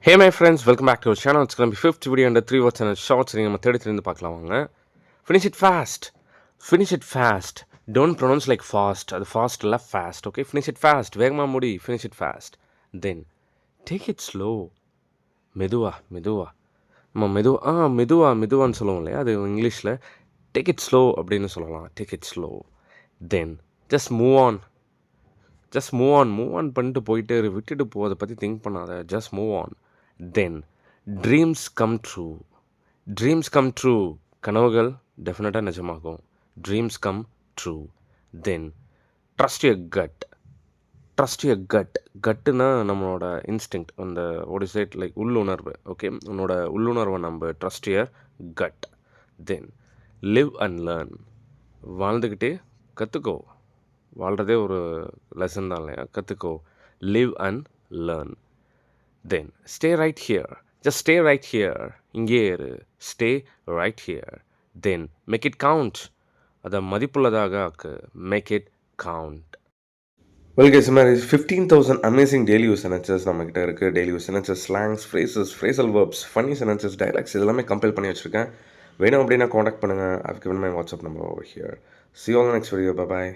Hey my friends, welcome back to our channel. It's going to be fifth video under 3 words and shorts. நம்ம தேடி பார்க்கலாம் வாங்க. Finish it fast. Finish it fast. Don't pronounce like fast. அது fast இல்ல fast. Okay, finish it fast. வேகமா முடி. Finish it fast. Then take it slow. மெதுவா மெதுவா நம்ம மெதுவான்னு சொல்லுவோம் இல்லையா, அது இங்கிலீஷில் டேக் இட் ஸ்லோ அப்படின்னு சொல்லலாம். Take it slow. Then just move on பண்ணிட்டு போயிட்டு விட்டுட்டு அதை பற்றி திங்க் பண்ணாத. Just move on. Then dreams come true. கனவுகள் டெஃபினட்டாக நிஜமாகும். Dreams come true. Then trust your கட்டுனா நம்மளோட இன்ஸ்டிங்க்ட், அந்த வாட் இஸ் இட் லைக் உள்ளுணர்வு. ஓகே, உன்னோட உள்ளுணர்வை நம்ம trust your gut. Then live and learn. வாழ்ந்துக்கிட்டே கற்றுக்கோ. வாழ்கிறதே ஒரு லெசன் தான் இல்லையா, கற்றுக்கோ. Live and learn. Then stay right here. இங்கே இரு. Stay right here. Then make it count. அதை மதிப்புள்ளதாக ஆக்கு. Make it count. Well guys, மாதிரி 15,000 அமேசிங் டெய்லி யூஸ் சென்டென்சஸ் நம்மக்கிட்ட இருக்குது. Daily use sentences, slangs, phrases, phrasal verbs, funny sentences, dialogues இதெல்லாமே compile பண்ணி வச்சுருக்கேன். வேணும் அப்படின்னா காண்டாக்ட் பண்ணுங்கள். I've given my WhatsApp number over here. See you all in the next video. Bye bye.